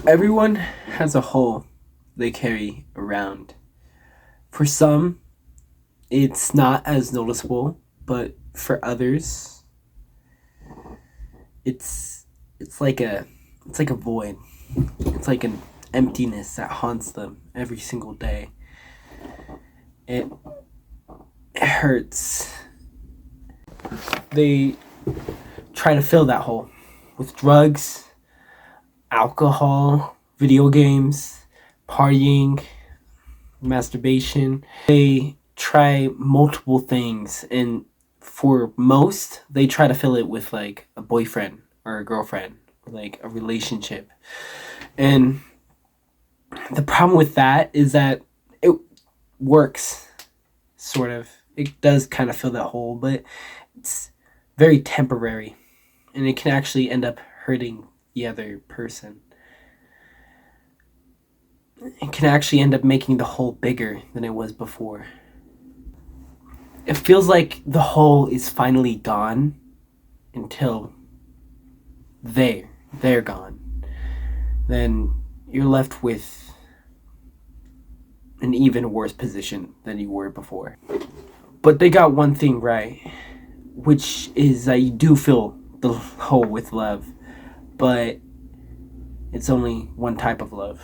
Everyone has a hole they carry around. For some, it's not as noticeable, but for others, it's it's like a it's like a void. It's like an emptiness that haunts them every single day. It hurts. They try to fill that hole with drugs, alcohol, video games, partying, masturbation. They try multiple things, and for most, they try to fill it with like a boyfriend or a girlfriend, like a relationship. And the problem with that is that it works, sort of. It does kind of fill that hole, but it's very temporary, and it can actually end up hurting the other person. It can actually end up making the hole bigger than it was before. It feels like the hole is finally gone until they're gone. Then you're left with an even worse position than you were before. But they got one thing right, which is that you do fill the hole with love, but it's only one type of love.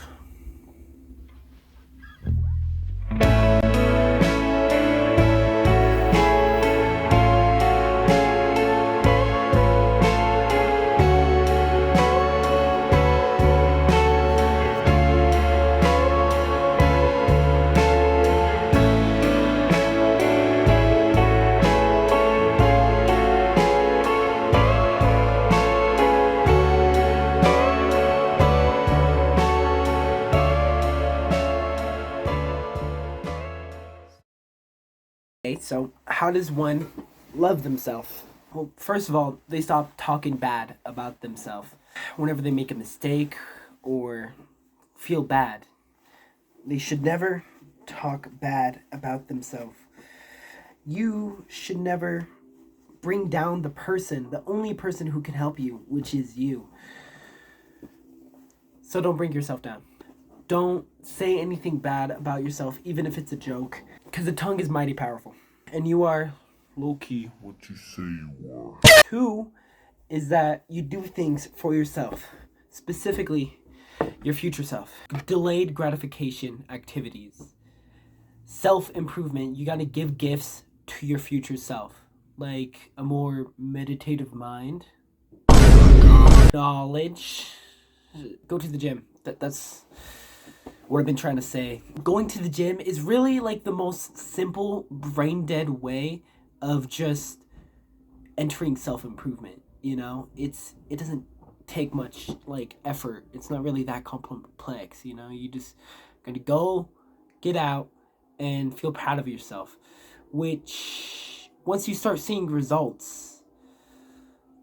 Okay, so how does one love themselves? Well, first of all, they stop talking bad about themselves. Whenever they make a mistake or feel bad, they should never talk bad about themselves. You should never bring down the only person who can help you, which is you. So don't bring yourself down. Don't say anything bad about yourself, even if it's a joke, because the tongue is mighty powerful. And you are low key what you say you are. Two is that you do things for yourself, specifically your future self. Delayed gratification activities, self improvement. You got to give gifts to your future self, like a more meditative mind, knowledge. Go to the gym. That's what I've been trying to say. Going to the gym is really like the most simple, brain dead way of just entering self improvement. It doesn't take much like effort. It's not really that complex. You just gotta go, get out, and feel proud of yourself. Which once you start seeing results,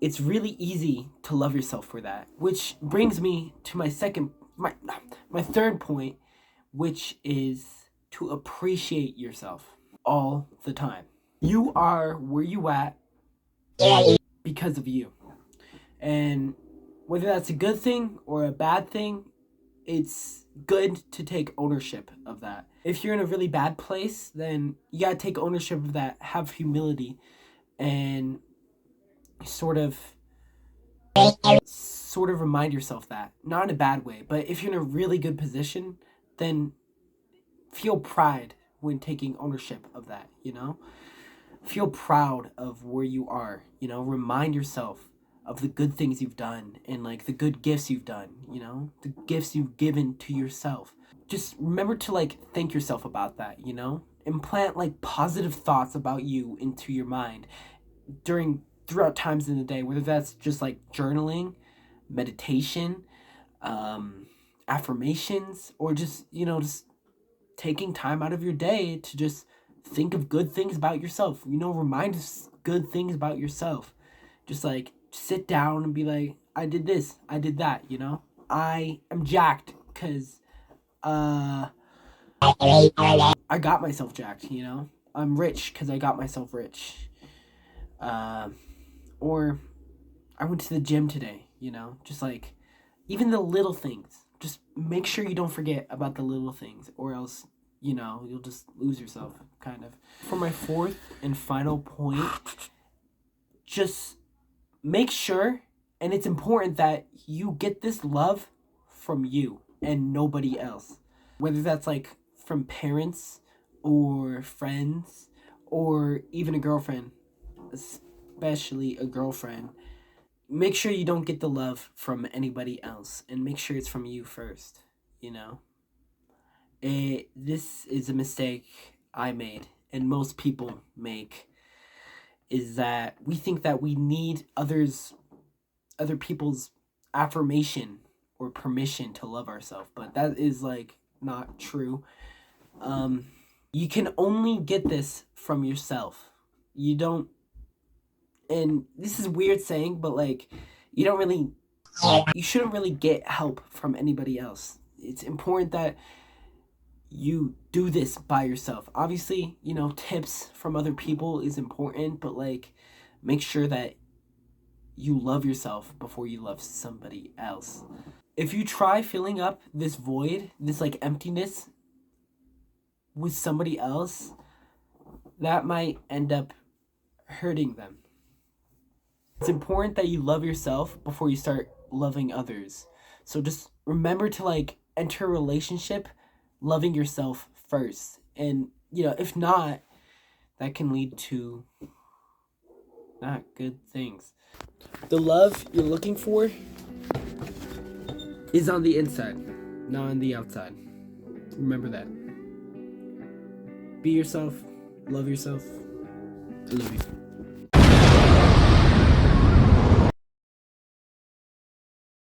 it's really easy to love yourself for that. Which brings me to my third point, which is to appreciate yourself all the time. You are where you at because of you. And whether that's a good thing or a bad thing, it's good to take ownership of that. If you're in a really bad place, then you gotta take ownership of that, have humility, and sort of remind yourself that. Not in a bad way, but if you're in a really good position, then feel pride when taking ownership of that. Feel proud of where you are. Remind yourself of the good things you've done and like the good gifts you've done. The gifts you've given to yourself. Just remember to like thank yourself about that. Implant like positive thoughts about you into your mind throughout times in the day, whether that's just like journaling, meditation, affirmations, or just taking time out of your day to just think of good things about yourself. Remind us good things about yourself. Just like sit down and be like, I did this, I did that. I am jacked because I got myself jacked. I'm rich because I got myself rich. Or I went to the gym today. Just like even the little things. Just make sure you don't forget about the little things, or else, you'll just lose yourself, kind of. For my fourth and final point, just make sure, and it's important that you get this love from you and nobody else. Whether that's like from parents or friends or even a girlfriend, especially a girlfriend. Make sure you don't get the love from anybody else and make sure it's from you first, you know? This is a mistake I made and most people make, is that we think that we need other people's affirmation or permission to love ourselves, but that is like not true. You can only get this from yourself. You don't, and this is weird saying, but like, you shouldn't really get help from anybody else. It's important that you do this by yourself. Obviously, tips from other people is important, but like, make sure that you love yourself before you love somebody else. If you try filling up this void, this like emptiness with somebody else, that might end up hurting them. It's important that you love yourself before you start loving others. So just remember to like enter a relationship loving yourself first. And, if not, that can lead to not good things. The love you're looking for is on the inside, not on the outside. Remember that. Be yourself. Love yourself. I love you.